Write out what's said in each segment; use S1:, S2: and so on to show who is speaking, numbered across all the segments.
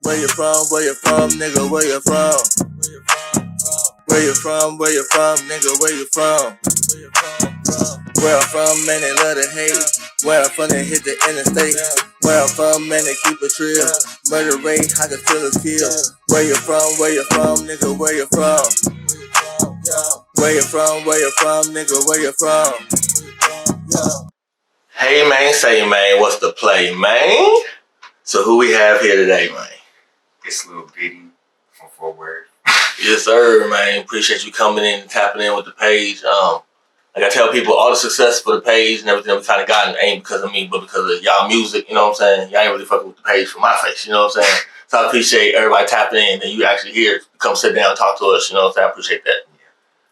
S1: Where you from? Where you from, nigga? Where you from? Where you from? Where you from, nigga? Where you from? Where I'm from, man, they love to hate. Where I'm from, they hit the interstate. Where I'm from, man, they keep it real. Murder rate, I can feel it's kill. Where you from? Where you from, nigga? Where you from? Where you from? Where you from, nigga? Where you from? Hey man, say man, what's the play, man? So who we have here today, man?
S2: It's Lil Biddy from Fort Worth.
S1: Yes, sir, man. Appreciate you coming in and tapping in with the page. Like I tell people, all the success for the page and everything we kind of gotten ain't because of me, but because of y'all music. You know what I'm saying? Y'all ain't really fucking with the page for my face. You know what I'm saying? So I appreciate everybody tapping in and you actually here to come sit down and talk to us. You know what I'm saying? I appreciate that.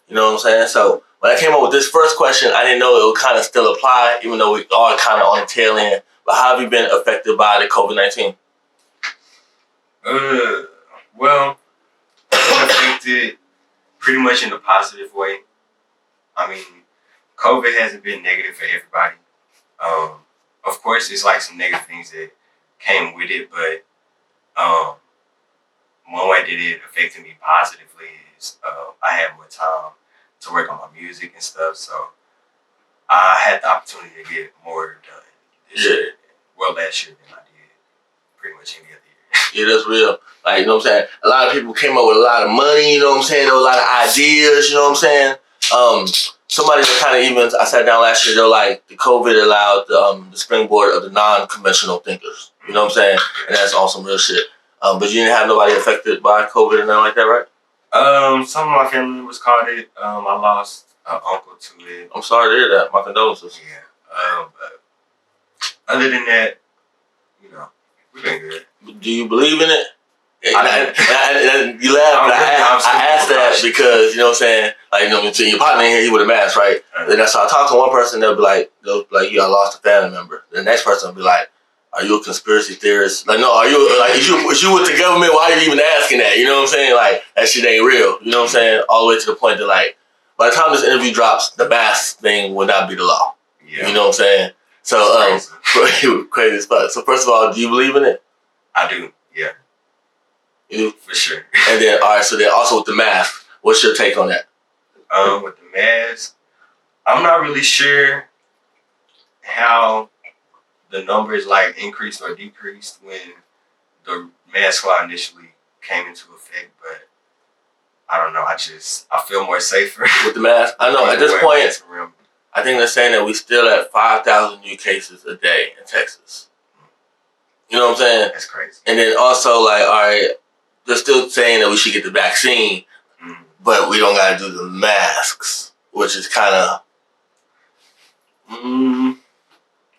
S1: You know what I'm saying? So when I came up with this first question, I didn't know it would kind of still apply, even though we are kind of on the tail end. But how have you been affected by the COVID-19?
S2: Well, I've been affected pretty much in a positive way. I mean, COVID hasn't been negative for everybody. Of course, it's like some negative things that came with it, but one way that it affected me positively is I had more time to work on my music and stuff, so I had the opportunity to get more done this year. Well, last year than I did pretty much any other year.
S1: Yeah, that's real. Like, you know what I'm saying? A lot of people came up with a lot of money, you know what I'm saying? There were a lot of ideas, you know what I'm saying? Somebody that kind of even, I sat down last year, they're like, the COVID allowed the springboard of the non-conventional thinkers. You know what I'm saying? And that's awesome real shit. But you didn't have nobody affected by COVID or nothing like that, right?
S2: Some of my family members caught it. I lost an uncle to it.
S1: I'm sorry to hear that. My condolences.
S2: Yeah. But other than that, you know, we've been good.
S1: Do you believe in it? You laugh, but I asked that because, you know what I'm saying? Like, you know, your partner in here, he with a mask, right? Then so I talk to one person, they'll be like, you got lost a family member. The next person will be like, are you a conspiracy theorist? Like, no, are you, like, if you with the government, why are you even asking that? You know what I'm saying? Like, that shit ain't real. You know what I'm saying? All the way to the point that, like, by the time this interview drops, the mask thing will not be the law. Yeah. You know what I'm saying? So, crazy as fuck. So, first of all, do you believe in it?
S2: I do, yeah.
S1: You do?
S2: For sure.
S1: And then, all right, so then also with the mask, what's your take on that?
S2: With the mask, I'm not really sure how the numbers like increased or decreased when the mask law initially came into effect, but I don't know. I feel more safer
S1: with the mask. I know at this point, I think they're saying that we still at 5,000 new cases a day in Texas. You know what I'm saying?
S2: That's crazy.
S1: And then also, like, all right, they're still saying that we should get the vaccine, but we don't got to do the masks, which is kind of.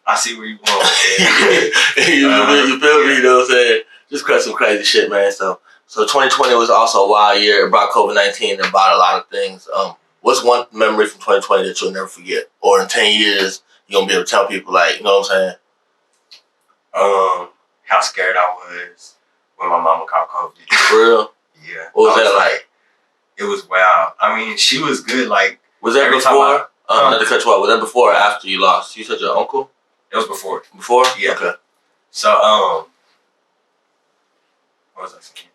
S2: I see where you're going with that.
S1: You feel me? You know what I'm saying? Just some crazy shit, man. So 2020 was also a wild year. It brought COVID-19 and brought a lot of things. What's one memory from 2020 that you'll never forget? Or in 10 years, you're going to be able to tell people, like, you know what I'm saying?
S2: How scared I was when my mama caught COVID.
S1: For real?
S2: Yeah.
S1: What was that like?
S2: It was wild. I mean, she was good. Like,
S1: was that before? Not to cut you off. Was that before or after you lost? You said your uncle?
S2: It was before.
S1: Before?
S2: Yeah.
S1: Okay.
S2: So, what was I saying?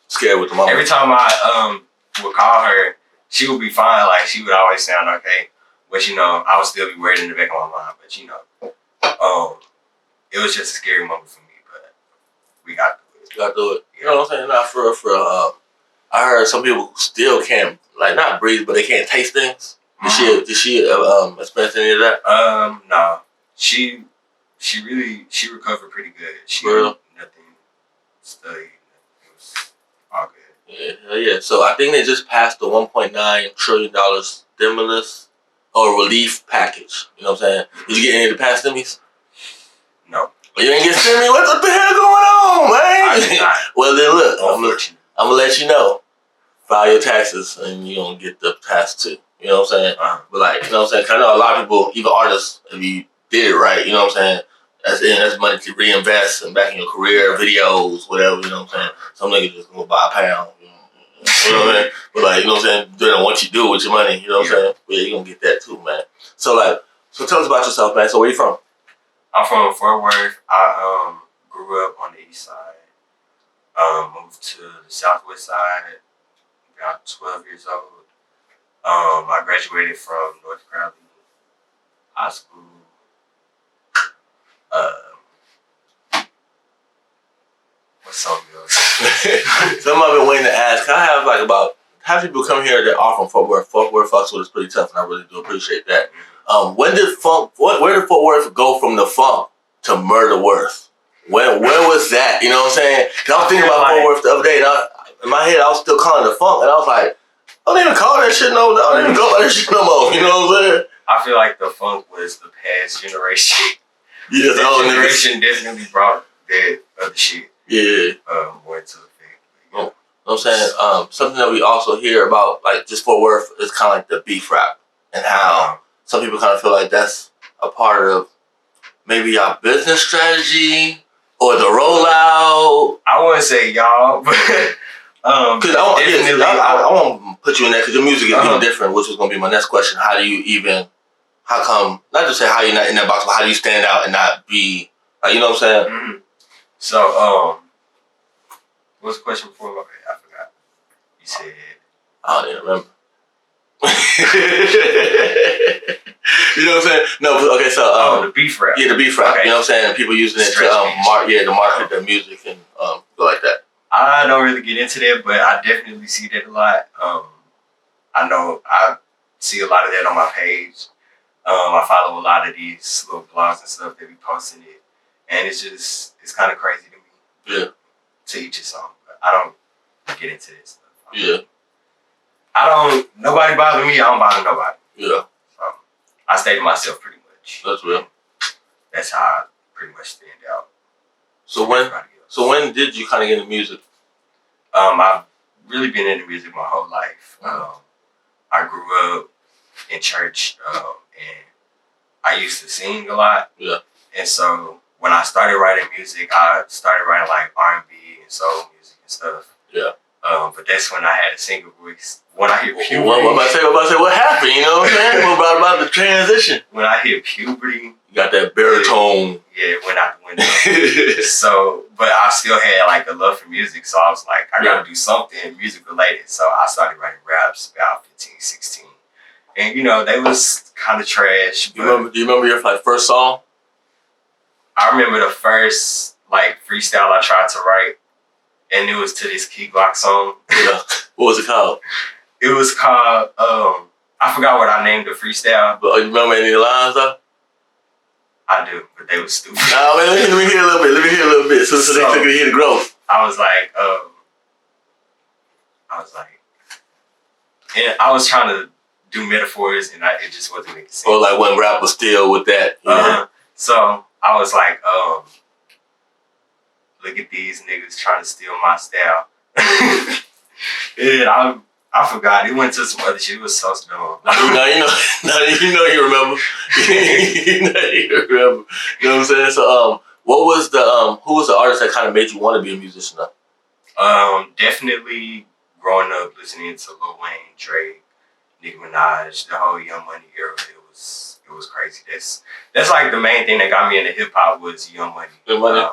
S1: Scared with the mama.
S2: Every time I would call her, she would be fine. Like, she would always sound okay. But, you know, I would still be worried in the back of my mind. But, you know, it was just a scary moment for me. But we got through it.
S1: You got through it. You know what I'm saying? Not for I heard some people still can't, like, not breathe, but they can't taste things. Did she experience any of that?
S2: No. She recovered pretty good. She
S1: nothing
S2: studied. It was all good.
S1: Yeah. So I think they just passed the $1.9 trillion stimulus or relief package. You know what I'm saying? Did you get any of the past stimmies?
S2: No.
S1: You didn't get stimmy? What the hell going on, man? Well then look, I'm gonna let you know. File your taxes and you're gonna get the past too. You know what I'm saying? But like, you know what I'm saying? 'Cause I know a lot of people, even artists, if you did it right, you know what I'm saying? That's money to reinvest and back in your career, videos, whatever, you know what I'm saying? Some niggas just gonna buy a pound. You know what I mean? But like, you know what I'm saying? Doing once you do it with your money, you know what I'm saying? But yeah, you're gonna get that too, man. So tell us about yourself, man. So where you from?
S2: I'm from Fort Worth. I grew up on the east side. moved to the southwest side about 12 years old. I graduated from North Crowley High School. What's something else?
S1: Something I've been waiting to ask. I have like about half people come here that are from Fort Worth. Fort Worth fucks with is pretty tough, and I really do appreciate that. When did where did Fort Worth go from the funk to Murder Worth? Where was that? You know what I'm saying? Because I was thinking about Fort Worth the other day, and in my head I was still calling it the funk, and I was like, I don't even call that shit no. I don't even go by that shit no more. You know what I'm saying?
S2: I feel like the funk was the past generation.
S1: Yeah,
S2: that generation definitely brought that other shit.
S1: Yeah.
S2: More to the fact.
S1: You know what I'm saying? Something that we also hear about, like just Fort Worth, is kind of like the beef rap, and how some people kind of feel like that's a part of maybe our business strategy or the rollout.
S2: I wouldn't say y'all, but
S1: because I won't put you in that because your music is even different, which was gonna be my next question. How come not just say how you're not in that box, but how do you stand out and not be like, you know what I'm saying?
S2: Mm-hmm. So what's the question before? I forgot. You said
S1: I don't even remember. You know what I'm saying? No, okay, so
S2: the beef rap.
S1: Yeah, the beef rap. Okay. You know what I'm saying? People using it to market their music and go like that.
S2: I don't really get into that, but I definitely see that a lot. I know I see a lot of that on my page. I follow a lot of these little blogs and stuff that be posting it, and it's kind of crazy to me.
S1: Yeah.
S2: To each his own. But I don't get into this stuff.
S1: Yeah.
S2: Nobody bother me. I don't bother nobody.
S1: Yeah.
S2: So I stay to myself pretty much.
S1: That's real.
S2: That's how I pretty much stand out.
S1: So when did you kind of get into music?
S2: I've really been into music my whole life. I grew up in church, and I used to sing a lot.
S1: Yeah.
S2: And so when I started writing music, I started writing like R&B and soul music and stuff.
S1: Yeah.
S2: But that's when I had a singer voice. When I hit puberty,
S1: what about to say? What happened? You know what I'm saying? What about the transition?
S2: When I hit puberty,
S1: you got that baritone.
S2: Yeah, it went out the window. So, but I still had like a love for music, so I was like, I gotta do something music related. So I started writing raps about 15, 16. And they was kind of trash.
S1: Do you remember your first song?
S2: I remember the first freestyle I tried to write, and it was to this Key Glock song.
S1: Yeah. What was it called?
S2: It was called I forgot what I named the freestyle.
S1: But you remember any of the lines though?
S2: I do, but they was stupid.
S1: Nah, man, let me hear a little bit. So they could hear the growth.
S2: I was like, and I was trying to do metaphors, and it just wasn't making sense.
S1: Or like when rap was still with that.
S2: So I was like, look at these niggas trying to steal my style. And I forgot. It went to some other shit. It was so dumb.
S1: You remember. You remember. You know what I'm saying? So what was who was the artist that kind of made you want to be a musician though?
S2: Definitely growing up listening to Lil Wayne, Drake, Nicki Minaj, the whole Young Money era. It was crazy. That's like the main thing that got me into hip hop was Young Money.
S1: Young Money.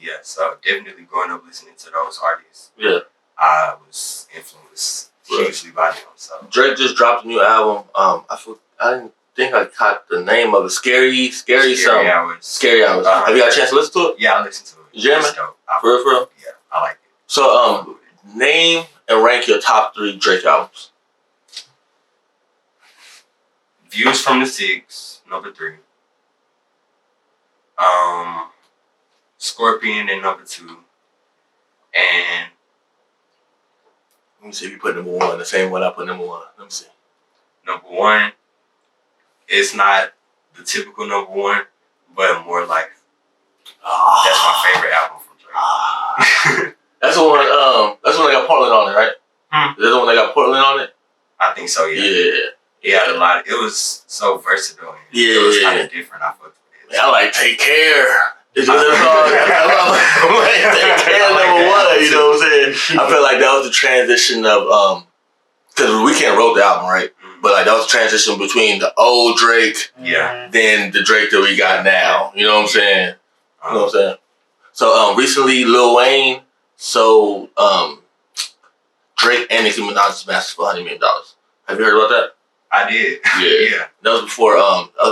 S2: Yeah, so definitely growing up listening to those artists.
S1: Yeah.
S2: I was influenced hugely by them. So
S1: Drake just dropped a new album. I didn't think I caught the name of it. Scary
S2: Hours.
S1: Scary Hours. Have you got a chance to listen to it?
S2: Yeah, I listened to it.
S1: You jamming? For real?
S2: Yeah, I like it.
S1: So name and rank your top 3 Drake albums.
S2: Views from the Six, number 3. Scorpion in number 2. And
S1: let me see if you put number 1, the same one I put number 1. Let me see.
S2: Number 1, it's not the typical number 1, but More Life. That's my favorite album from Drake.
S1: That's the one that got Portland on it, right? Is that the one that got Portland on it?
S2: I think so, yeah.
S1: Yeah.
S2: It had a lot. It was so versatile.
S1: Yeah.
S2: It was kind of different. I fucked with it.
S1: I like Take Care. It's just a song. I'm like Take Care number 1. You know what I'm saying? I feel like that was the transition of because Weeknd wrote the album, right? But like that was the transition between the old Drake, then the Drake that we got now. You know what I'm saying? You know what I'm saying? So recently, Lil Wayne So, Drake and Nicki Minaj just mastered for $100 million. Have you heard about that?
S2: I did.
S1: Yeah. That was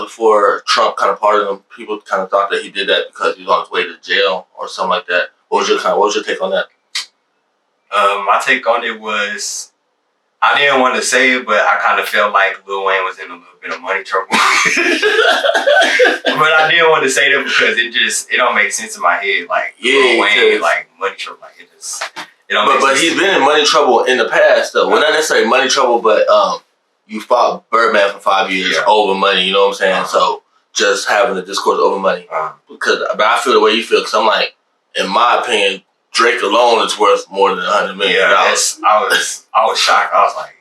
S1: before Trump kind of pardoned him. People kind of thought that he did that because he was on his way to jail or something like that. What was your take on that?
S2: My take on it was, I didn't want to say it, but I kind of felt like Lil Wayne was in a little bit of money trouble. But I didn't want to say that because it don't make sense in my head. Like, Lil Wayne, like, money trouble, like, it don't make sense. But
S1: he's been in money trouble in the past, though. Well, not necessarily money trouble, but you fought Birdman for 5 years over money, you know what I'm saying? So, just having a discourse over money. But I feel the way you feel, because I'm like, in my opinion, Drake alone is worth more than $100 million.
S2: Yeah, I was shocked. I was like,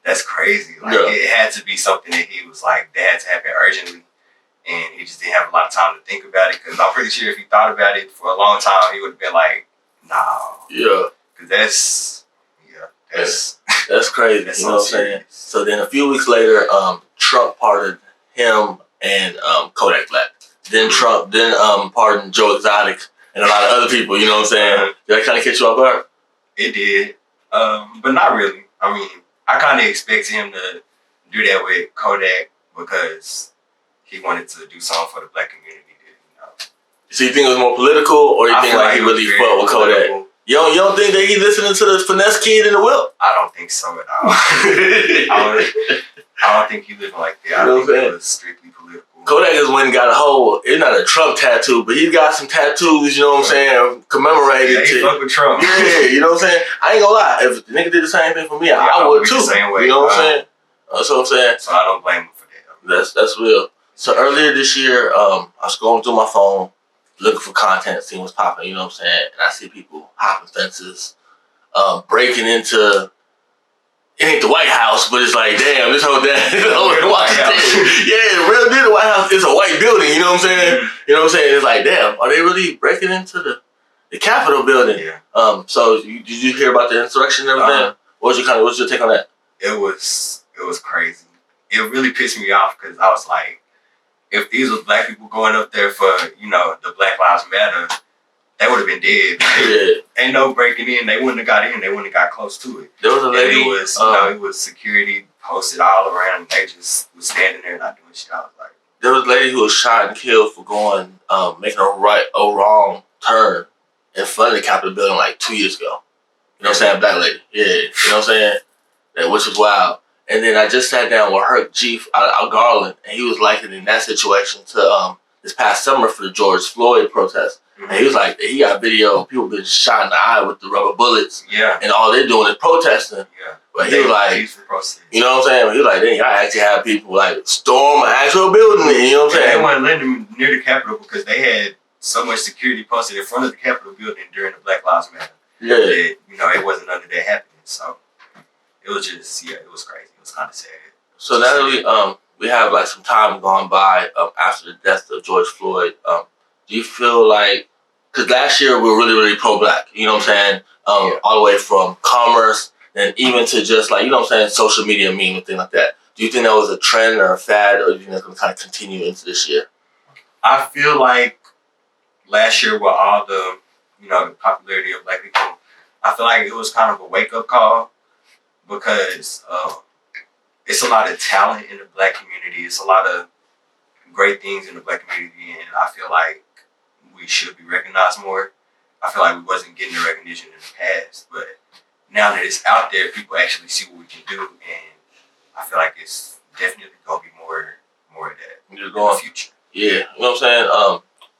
S2: that's crazy. Like, it had to be something that he was like, that had to happen urgently. And he just didn't have a lot of time to think about it. Because I'm pretty sure if he thought about it for a long time, he would have been like, nah.
S1: Yeah.
S2: Because
S1: that's crazy.
S2: That's
S1: you know what I'm saying? So then a few weeks later, Trump pardoned him and Kodak Black. Then Trump pardoned Joe Exotic and a lot of other people, you know what I'm saying? Did that kind of catch you off guard?
S2: It did. But not really. I mean, I kind of expected him to do that with Kodak because he wanted to do something for the black community. You know?
S1: So you think it was more political, or you think like he really fucked with Kodak? You don't think that he listening to the finesse kid in the whip?
S2: I don't think so at all. I don't think he living like that. I think it was strictly political.
S1: Kodak just went and got a whole, it's not a Trump tattoo, but he got some tattoos, you know what I'm saying, commemorated.
S2: Yeah, he fuck with Trump.
S1: Yeah, you know what I'm saying? I ain't gonna lie, if the nigga did the same thing for me, I would too. The same way. You know what I'm saying? That's what I'm saying.
S2: So I don't blame him for that.
S1: That's real. So earlier this year, I was going through my phone, looking for content, seeing what's popping, you know what I'm saying? And I see people hopping fences, breaking into, it ain't the White House, but it's like, damn, this whole damn, yeah, real deal, the White House is a white building, you know what I'm saying? You know what I'm saying? It's like, damn, are they really breaking into the Capitol building?
S2: Yeah.
S1: So did you hear about the insurrection and everything? What's your take on that?
S2: It was crazy. It really pissed me off because I was like, if these was black people going up there for, you know, the Black Lives Matter, they would have been dead.
S1: Yeah.
S2: Ain't no breaking in. They wouldn't have got in. They wouldn't have got close to it.
S1: There was a lady.
S2: And it was security posted all around. And they just was standing there not doing shit. I was like,
S1: there was a lady who was shot and killed for going, making a wrong turn in front of the Capitol building like 2 years ago. You know what I'm saying? Black lady. Yeah. You know what I'm saying? Which was wild. And then I just sat down with Herc Chief out Garland, and he was likening that situation to this past summer for the George Floyd protest. And he was like, he got video of people being shot in the eye with the rubber bullets.
S2: Yeah.
S1: And all they're doing is protesting.
S2: Yeah.
S1: But he was like, you know what I'm saying? He was like, y'all actually have people like storm an actual building. You know what I'm saying?
S2: They weren't letting them near the Capitol because they had so much security posted in front of the Capitol building during the Black Lives Matter.
S1: Yeah.
S2: That, you know, it wasn't under that happening. So it was just, it was crazy. It was kind of sad.
S1: So now that we have like some time gone by after the death of George Floyd, do you feel like, because last year we were really, really pro-black, you know what I'm saying? All the way from commerce and even to just like, you know what I'm saying, social media meme and things like that. Do you think that was a trend or a fad, or do you think that's going to kind of continue into this year?
S2: I feel like last year with all the, you know, the popularity of black people, I feel like it was kind of a wake-up call because it's a lot of talent in the black community. It's a lot of great things in the black community, and I feel like we should be recognized more. I feel like we wasn't getting the recognition in the past, but now that it's out there, people actually see what we can do, and I feel like it's definitely gonna be more of that in the future.
S1: Yeah, you know what I'm saying?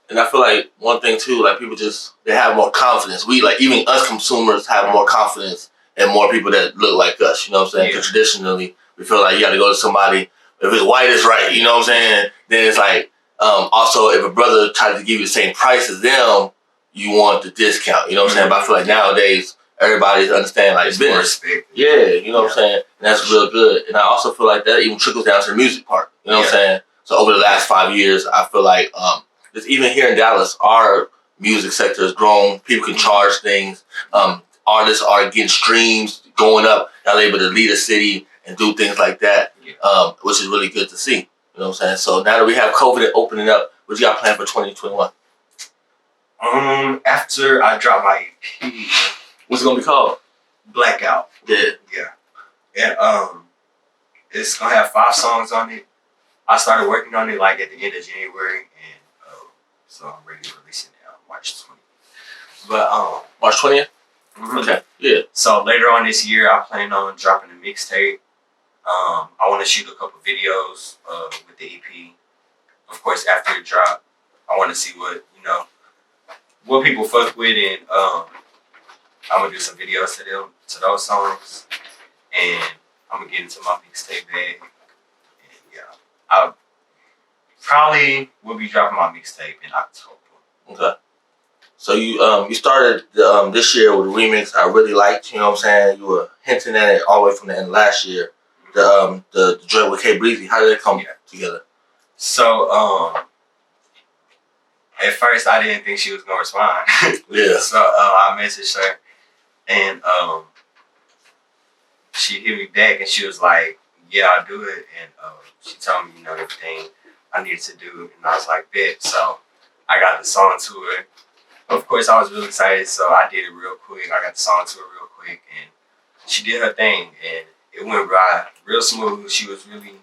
S1: And I feel like one thing too, like people they have more confidence. We like, even us consumers have more confidence and more people that look like us, you know what I'm saying? Because traditionally, we feel like you got to go to somebody, if it's white, it's right, you know what I'm saying? Then it's like, also, if a brother tries to give you the same price as them, you want the discount, you know what I'm saying? But I feel like nowadays, everybody's understanding like it's business. Yeah, you know what I'm saying? And that's real good. And I also feel like that even trickles down to the music part, you know what I'm saying? So over the last 5 years, I feel like just even here in Dallas, our music sector has grown. People can charge things. Artists are getting streams going up. They're able to lead a city and do things like that, which is really good to see. You know what I'm saying? So now that we have COVID opening up, what you got planned for 2021?
S2: After I drop my EP,
S1: what's it gonna be called?
S2: Blackout.
S1: Yeah.
S2: And it's gonna have 5 songs on it. I started working on it like at the end of January, and so I'm ready to release it now, March 20th. But
S1: March 20th. Okay. Yeah.
S2: So later on this year, I plan on dropping a mixtape. I want to shoot a couple videos with the EP. Of course, after it drop, I want to see what people fuck with, and I'm gonna do some videos to those songs, and I'm gonna get into my mixtape bag. And yeah, I probably will be dropping my mixtape in October.
S1: Okay. So you started this year with a remix I really liked. You know what I'm saying? You were hinting at it all the way from the end of last year. The joint with Breezy. How did it come together?
S2: So at first I didn't think she was gonna respond.
S1: Yeah.
S2: So I messaged her, and she hit me back, and she was like, "Yeah, I'll do it." And she told me, everything I needed to do, and I was like, "Bet." So I got the song to her. Of course, I was really excited, so I did it real quick. I got the song to her real quick, and she did her thing, and it went by real smooth. She was really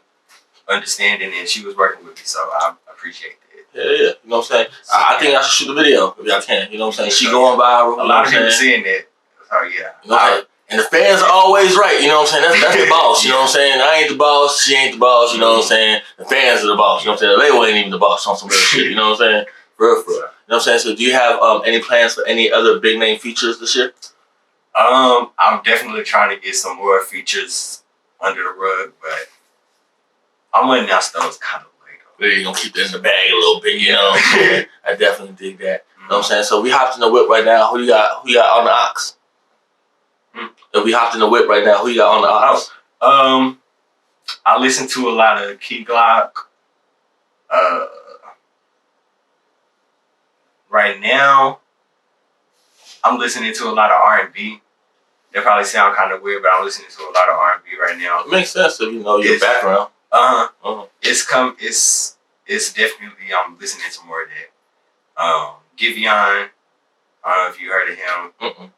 S2: understanding, and she was working with me, so I appreciate it.
S1: Yeah. You know what I'm saying? So, I think I should shoot a video if y'all can. You know what I'm saying? She going viral.
S2: A lot of people seeing that. So yeah.
S1: You know what I'm saying? And the fans are always right. You know what I'm saying? That's the boss. You know what I'm saying? I ain't the boss. She ain't the boss. You know what I'm saying? The fans are the boss. You know what I'm saying? They ain't even the boss on some real shit. You know what I'm saying? For real. You know what I'm saying? So do you have any plans for any other big name features this year?
S2: I'm definitely trying to get some more features under the rug, but I'm gonna announce those kind of later.
S1: You're gonna keep it in the bag a little bit, you know? I definitely dig that. You know what I'm saying? So we hopped in the whip right now. Who you got on the ox? If we hopped in the whip right now, who you got on the ox?
S2: I listen to a lot of Key Glock. Right now, I'm listening to a lot of R&B. That probably sound kind of weird, but I'm listening to a lot of R&B right now.
S1: It makes sense if you know your background.
S2: It's definitely, I'm listening to more of that. Giveon, I don't know if you heard of him,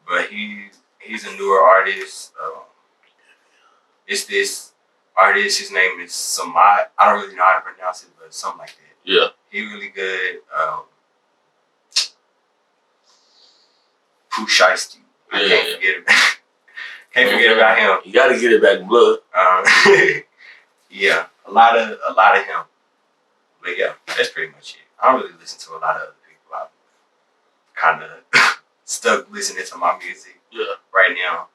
S2: but he's a newer artist. It's this artist, his name is Samad. I don't really know how to pronounce it, but something like that.
S1: Yeah.
S2: He really good. Pooh Shiesty. I can't forget it. Can't forget about him.
S1: You gotta get it back in blood.
S2: Yeah, a lot of him. But yeah, that's pretty much it. I don't really listen to a lot of other people. I'm kind of stuck listening to my music right now.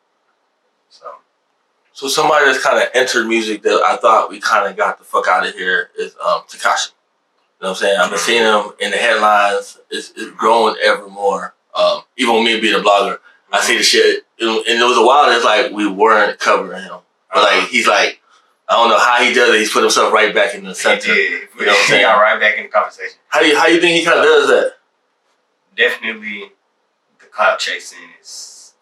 S2: So
S1: somebody that's kind of entered music that I thought we kind of got the fuck out of here is Tekashi. You know what I'm saying? I've been seeing him in the headlines. It's growing ever more. Even with me being a blogger, I see the shit. And it was a while that's like we weren't covering him. But like he's like, I don't know how he does it. He's put himself right back in the center.
S2: He did. You know what I'm saying? Got right back in the conversation.
S1: How do you think he kind of does that?
S2: Definitely, the clout chasing is.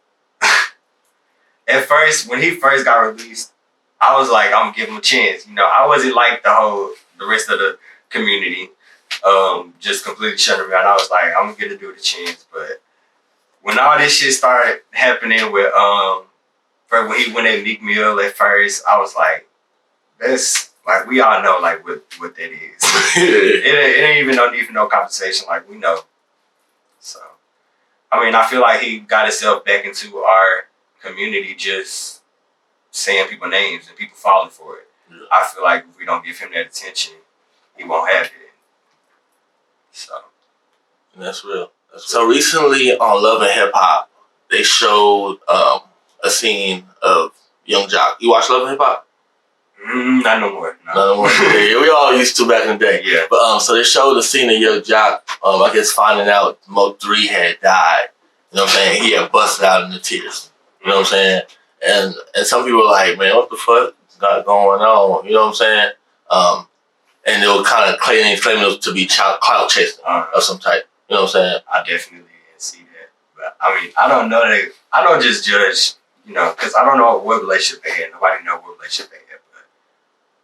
S2: At first, when he first got released, I was like, I'm gonna give him a chance. I wasn't like the rest of the community, just completely shutting him down. I was like, I'm gonna give the dude a chance. But when all this shit started happening with when he went at Meek Mill at first, I was like, that's like we all know like what that is. it ain't even no conversation. Like we know. So I mean, I feel like he got himself back into our community just saying people's names and people falling for it. Yeah. I feel like if we don't give him that attention, he won't have it. So
S1: that's real. So recently on Love and Hip Hop, they showed a scene of Young Jock. You watch Love and Hip Hop?
S2: Not no more. No.
S1: Not no more. Yeah, we all used to back in the day.
S2: Yeah.
S1: But so they showed a scene of Young Jock. I guess finding out Mo3 had died. You know what I'm saying? He had busted out into tears. You know what I'm saying? And some people were like, man, what the fuck got going on? You know what I'm saying? And they were kind of claiming it to be clout chasing of some type. You know what I'm saying?
S2: I definitely didn't see that. But I mean, I don't know that. I don't just judge, because I don't know what relationship they had. Nobody know what relationship they had.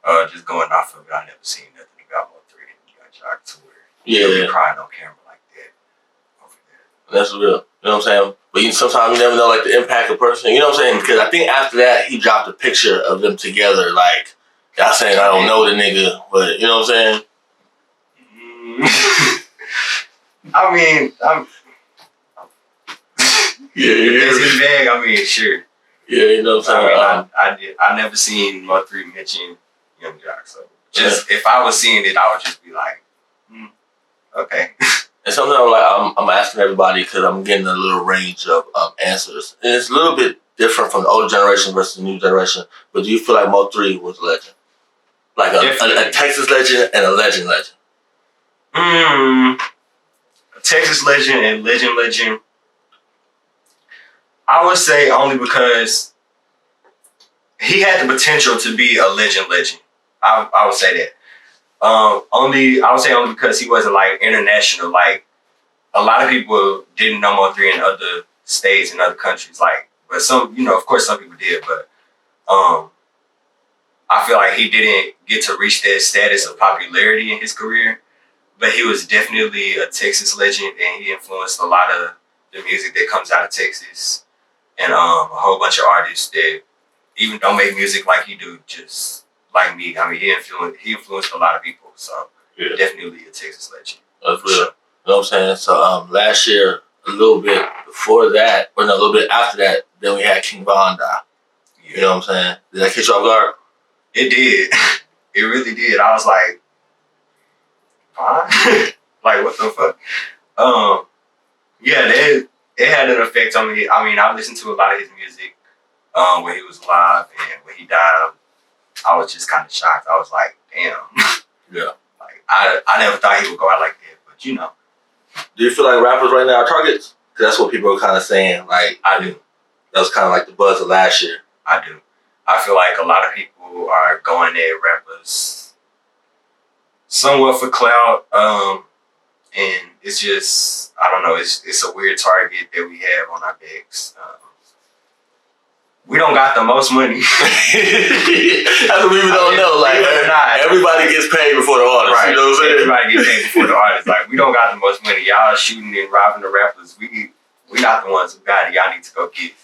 S2: But just going off of it, I never seen nothing about Mo3 and Young Jock to where he'll be crying on camera like that.
S1: That's real. You know what I'm saying? But sometimes you never know, like, the impact of a person. You know what I'm saying? Because I think after that, he dropped a picture of them together. Like, y'all saying I don't know the nigga, but you know what I'm saying?
S2: I mean,
S1: yeah.
S2: It's his bag. I mean, sure.
S1: Yeah, you know what I'm
S2: saying? I never seen Mo3 mention Young Jock, so just if I was seeing it, I would just be like, okay.
S1: And sometimes like I'm asking everybody because I'm getting a little range of answers, and it's a little bit different from the older generation versus the new generation. But do you feel like Mo3 was a legend, like a Texas legend and a legend?
S2: A Texas legend and legend. I would say only because he had the potential to be a legend. I would say that. I would say only because he wasn't like international. Like a lot of people didn't know Mo3 in other states and other countries. Like, but some, of course, some people did. But I feel like he didn't get to reach that status of popularity in his career. But he was definitely a Texas legend, and he influenced a lot of the music that comes out of Texas, and a whole bunch of artists that even don't make music like he do, just like me. I mean, he influenced a lot of people, so definitely a Texas legend.
S1: That's real. You know what I'm saying? So last year, a little bit before that, or no, a little bit after that, then we had King Von die. You know what I'm saying? Did that catch you off guard?
S2: It did. It really did. I was like, like, what the fuck? Yeah, it had an effect on me. I mean, I listened to a lot of his music when he was alive, and when he died, I was just kind of shocked. I was like, damn.
S1: Yeah.
S2: Like, I never thought he would go out like that, but
S1: Do you feel like rappers right now are targets? Because that's what people are kind of saying. Like,
S2: I do.
S1: That was kind of like the buzz of last year.
S2: I do. I feel like a lot of people are going at rappers somewhat for clout, and it's just, I don't know, it's a weird target that we have on our backs. We don't got the most money.
S1: That's what people don't know. Like, everybody gets paid before the artist.
S2: Right.
S1: You know what I'm saying?
S2: Everybody gets paid before the artist. Like, we don't got the most money. Y'all shooting and robbing the rappers. We not the ones who got it. Y'all need to go get it.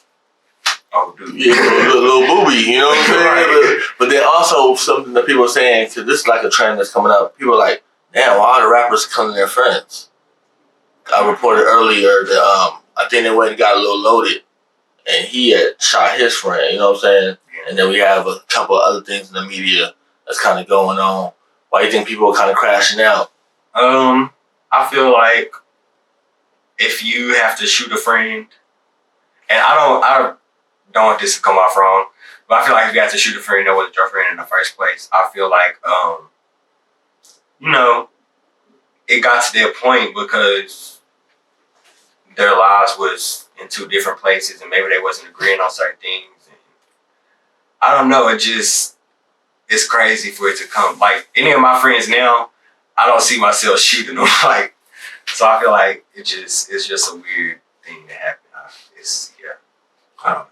S2: Oh, dude.
S1: Yeah, little booby, you know what I'm saying? Right. But then also something that people are saying, because this is like a trend that's coming up, people are like, damn, why are the rappers killing their friends? I reported earlier that I think they went and got a little loaded, and he had shot his friend, you know what I'm saying? And then we have a couple of other things in the media that's kind of going on. Why do you think people are kind of crashing out?
S2: I feel like if you have to shoot a friend, and I don't want this to come off wrong, but I feel like if you have to shoot a friend that wasn't your friend in the first place, I feel like, it got to their point because their lives was in two different places and maybe they wasn't agreeing on certain things. And I don't know, it's crazy for it to come. Like, any of my friends now, I don't see myself shooting them. Like, so I feel like it's just a weird thing that happened. I don't know.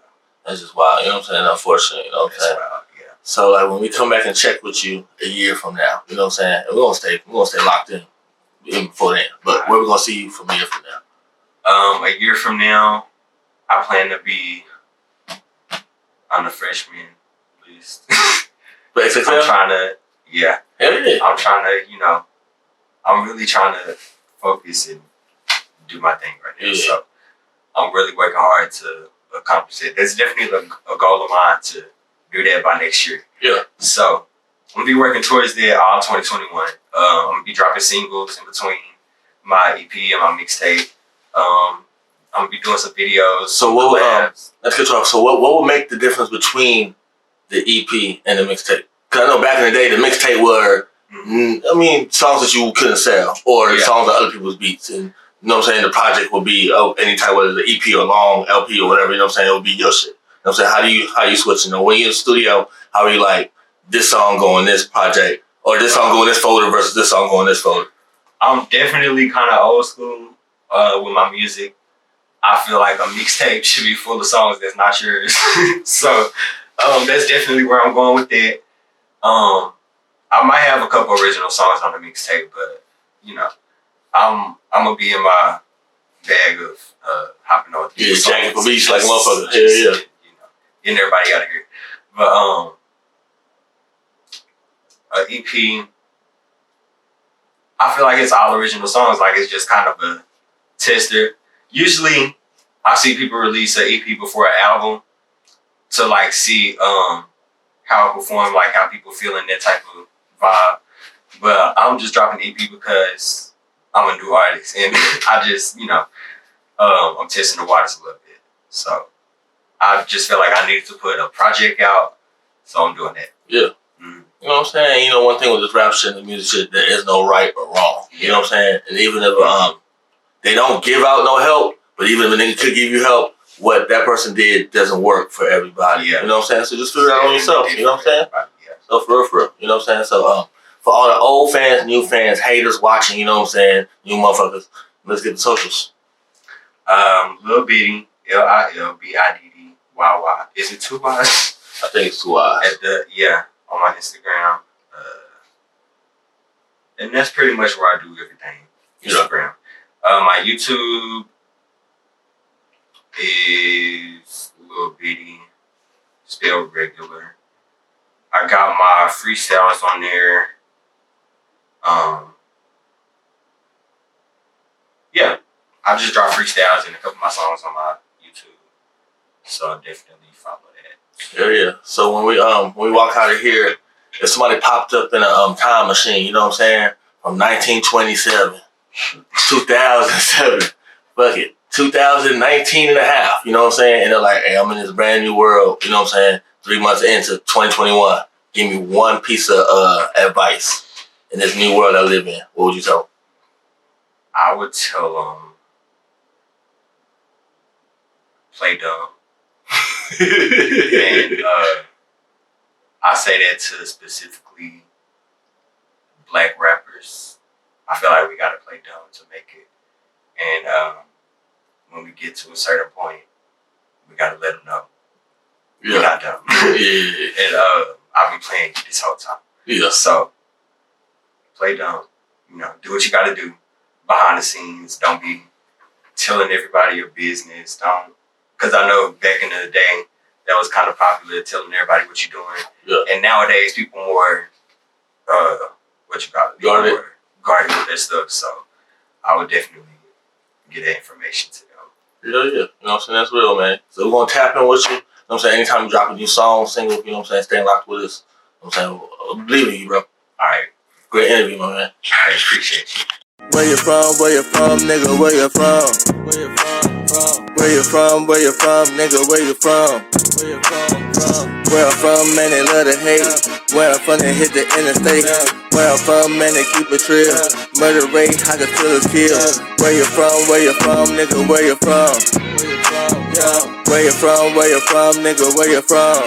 S1: That's just wild, you know what I'm saying? Unfortunately, you know what I'm saying?
S2: Wild, yeah.
S1: So like when we come back and check with you a year from now, you know what I'm saying? We're gonna stay locked in even before then. But where we gonna see you from a year from now?
S2: A year from now, I plan to be on the freshman list.
S1: But I'm
S2: trying to, yeah.
S1: Hell yeah.
S2: I'm trying to, I'm really trying to focus and do my thing right now. Yeah. So I'm really working hard to accomplish it. That's definitely a goal of mine to do that by next year.
S1: Yeah.
S2: So I'm gonna be working towards that all 2021. I'm gonna be dropping singles in between my EP and my mixtape. I'm gonna be doing some videos.
S1: So what? Let's get off. So what will make the difference between the EP and the mixtape? Because I know back in the day, the mixtape were, songs that you couldn't sell or songs on other people's beats, and you know what I'm saying. The project will be any type, whether the EP or long LP or whatever. You know what I'm saying. It will be your shit. You know what I'm saying. How you switching? When you're in the studio, how are you like this song going this project or this song going this folder versus this song going this folder?
S2: I'm definitely kind of old school with my music. I feel like a mixtape should be full of songs that's not yours. So that's definitely where I'm going with that. I might have a couple original songs on the mixtape, but I'm gonna be in my bag of hopping on.
S1: Yeah, jacking for beats like a motherfucker. Hell yeah.
S2: You know, getting everybody out of here. But an EP, I feel like it's all original songs. Like it's just kind of a tester. Usually, I see people release an EP before an album to like see how it perform, like how people feel in that type of vibe. But I'm just dropping EP because I'm a new artist, and I just, you know, I'm testing the waters a little bit. So I just felt like I needed to put a project out, so I'm doing that.
S1: Yeah. Mm-hmm. You know what I'm saying? You know, one thing with this rap shit and the music shit, there is no right or wrong. You know what I'm saying? And even if they don't give out no help, but even if a nigga could give you help, what that person did doesn't work for everybody. Yeah. You know what I'm saying? So just figure it out on yourself. You know what I'm saying? Yeah. So for real. You know what I'm saying? So for all the old fans, new fans, haters watching, you know what I'm saying? You motherfuckers, let's get the socials.
S2: Lil Biddy, LILBIDDYY. Is it 2 Y's?
S1: I think it's 2 Y's.
S2: On my Instagram. And that's pretty much where I do everything. Instagram. My YouTube is Lil Biddy, spelled regular. I got my freestyles on there. I just dropped freestyles and a couple of my songs on my YouTube. So definitely follow that.
S1: Yeah. So when we walk out of here, if somebody popped up in a time machine, you know what I'm saying? From 1927, 2007, fuck it, 2019 and a half, you know what I'm saying? And they're like, hey, I'm in this brand new world, you know what I'm saying? 3 months into 2021. Give me one piece of advice in this new world I live in. What would you tell them?
S2: I would tell them, play dumb. And I say that to specifically black rappers. I feel like we gotta play dumb to make it. And when we get to a certain point, we gotta let them know we're not dumb. And I'll be playing this whole time. Yeah. So play dumb. You know, do what you gotta do behind the scenes. Don't be telling everybody your business. Don't, because I know back in the day that was kind of popular, telling everybody what you're doing. Yeah. And nowadays people more guarded with that stuff. So I would definitely get that information to them.
S1: Yeah. You know what I'm saying? That's real, man. So we're gonna tap in with you. You know what I'm saying? Anytime you drop a new song, single, you know what I'm saying? Stay locked with us. You know what I'm saying? I believe in you, bro.
S2: Alright.
S1: Great interview, my man.
S2: I appreciate you.
S3: Where you from, nigga, where you from? Where you from, nigga, where you from? Where I'm from, man, they love to hate. Where I'm from, they hit the interstate. Where I'm from, man, they keep it real. Murder rate, I can feel a kill. Where you from, nigga, where you from? Where you from, nigga, where you from?